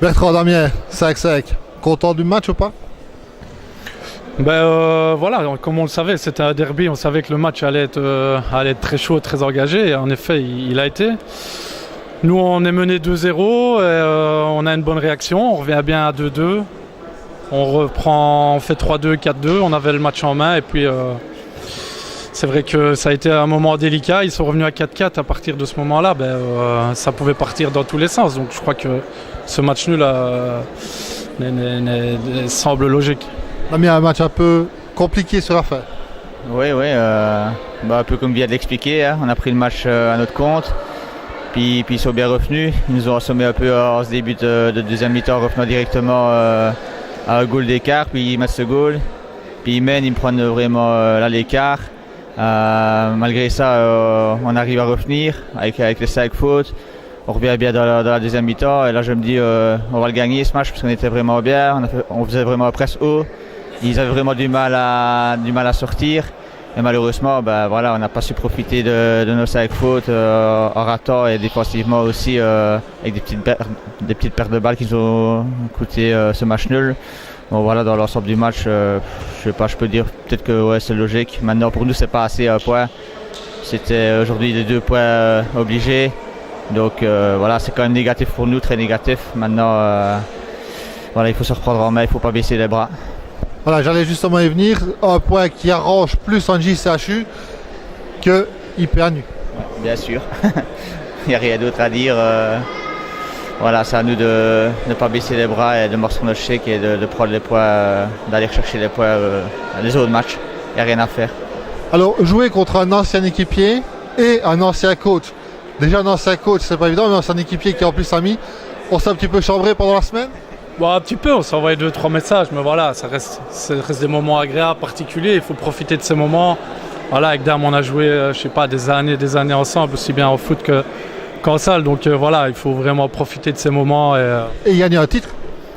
Bertrand Damier, 5-5. Content du match ou pas? Voilà, comme on le savait, c'était un derby, on savait que le match allait être très chaud, très engagé, et en effet, il a été. Nous, on est mené 2-0, on a une bonne réaction, on revient bien à 2-2, on fait 3-2, 4-2, on avait le match en main, et puis c'est vrai que ça a été un moment délicat, ils sont revenus à 4-4, à partir de ce moment-là, ça pouvait partir dans tous les sens, donc je crois que ce match nul semble logique. On a mis un match un peu compliqué sur la fin. Oui, un peu comme vient de l'expliquer, hein. On a pris le match à notre compte, puis ils sont bien revenus. Ils nous ont assommé un peu en ce début de deuxième mi-temps, revenant directement à un goal d'écart, puis ils mettent ce goal, puis ils mènent, ils me prennent vraiment l'écart. Malgré ça, on arrive à revenir avec les 5 fautes. On revient bien dans la deuxième mi-temps, et là je me dis on va le gagner ce match parce qu'on était vraiment bien, on faisait vraiment presse haut. Ils avaient vraiment du mal à sortir, et malheureusement on n'a pas su profiter de nos 5 fautes en ratant, et défensivement aussi avec des petites pertes de balles qui nous ont coûté ce match nul. Bon, voilà, dans l'ensemble du match, je sais pas, je peux dire peut-être que c'est logique. Maintenant pour nous c'est pas assez un point. C'était aujourd'hui les 2 points obligés. Donc c'est quand même négatif pour nous, très négatif. Maintenant il faut se reprendre en main, il ne faut pas baisser les bras. Voilà, j'allais justement y venir. Un point qui arrange plus en JCHU que IPANU. Ouais, bien sûr. Il n'y a rien d'autre à dire. C'est à nous de ne pas baisser les bras et de morcer notre chèque et de prendre les points, d'aller chercher les points les autres matchs. Il n'y a rien à faire. Alors, jouer contre un ancien équipier et un ancien coach. Déjà, un ancien coach, c'est pas évident, mais un ancien équipier qui est en plus ami, on s'est un petit peu chambré pendant la semaine? Un petit peu, on s'est envoyé 2-3 messages, mais voilà, ça reste des moments agréables, particuliers, il faut profiter de ces moments. Voilà, avec Dame, on a joué, des années ensemble, aussi bien en foot qu'en salle, donc il faut vraiment profiter de ces moments. Et gagner un titre.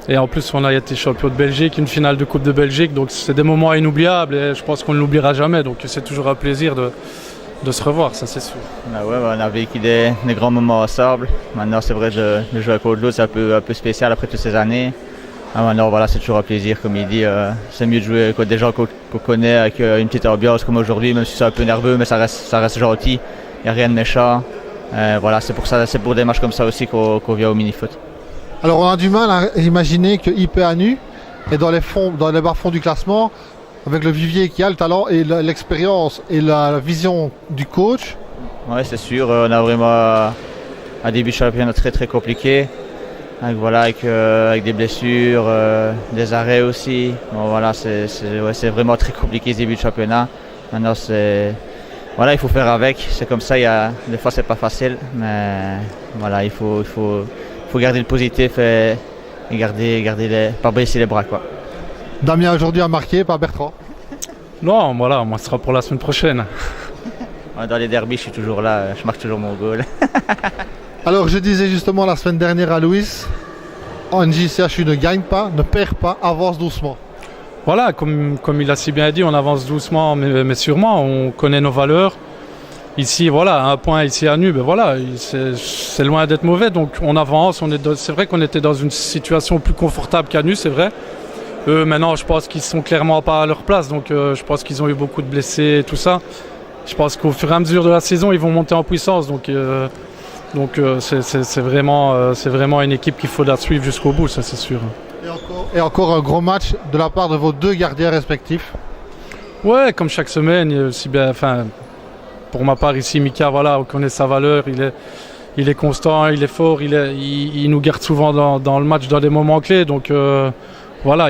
Et en plus, on a été champion de Belgique, une finale de Coupe de Belgique, donc c'est des moments inoubliables, et je pense qu'on ne l'oubliera jamais, donc c'est toujours un plaisir de se revoir, ça c'est sûr. On a vécu des grands moments ensemble. Maintenant c'est vrai de jouer contre l'autre, c'est un peu spécial après toutes ces années. Maintenant c'est toujours un plaisir, comme il dit. C'est mieux de jouer contre des gens qu'on connaît, avec une petite ambiance comme aujourd'hui, même si c'est un peu nerveux, mais ça reste gentil, il n'y a rien de méchant. C'est pour des matchs comme ça aussi qu'on vient au mini-foot. Alors on a du mal à imaginer que IPANU est dans les bas-fonds du classement, avec le vivier qui a le talent et l'expérience et la vision du coach. Oui, c'est sûr, on a vraiment un début de championnat très très compliqué, avec des blessures, des arrêts aussi. C'est vraiment très compliqué ce début de championnat. Maintenant il faut faire avec, c'est comme ça, des fois c'est pas facile, mais il faut garder le positif et pas baisser les bras, quoi. Damien aujourd'hui a marqué, pas Bertrand. Non, moi ce sera pour la semaine prochaine. Dans les derbys, je suis toujours là, je marque toujours mon goal. Alors je disais justement la semaine dernière à Louis, JCHU ne gagne pas, ne perd pas, avance doucement. Voilà, comme il a si bien dit, on avance doucement mais sûrement, on connaît nos valeurs. Ici, un point ici à Nu, c'est loin d'être mauvais, donc on avance. C'est vrai qu'on était dans une situation plus confortable qu'à Nu, c'est vrai. Eux, maintenant, je pense qu'ils sont clairement pas à leur place, donc je pense qu'ils ont eu beaucoup de blessés et tout ça. Je pense qu'au fur et à mesure de la saison, ils vont monter en puissance, donc c'est vraiment une équipe qu'il faudra suivre jusqu'au bout, ça c'est sûr. Et encore un gros match de la part de vos 2 gardiens respectifs. Ouais, comme chaque semaine, pour ma part ici, Mika, on connaît sa valeur, il est constant, il est fort, il nous garde souvent dans le match dans des moments clés, donc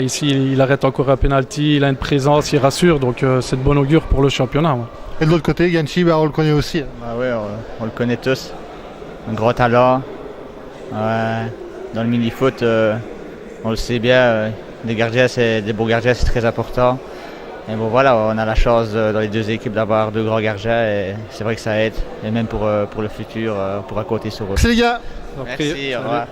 ici il arrête encore un penalty, il a une présence, il rassure, donc c'est de bon augure pour le championnat. Ouais. Et de l'autre côté, Yanchi, on le connaît aussi. On le connaît tous, un gros talent. Dans le mini-foot, on le sait bien, des bons gardiens c'est très important. Et on a la chance dans les 2 équipes d'avoir 2 grands gardiens, et c'est vrai que ça aide, et même pour le futur, on pourra compter sur eux. Merci les gars. Merci, au revoir.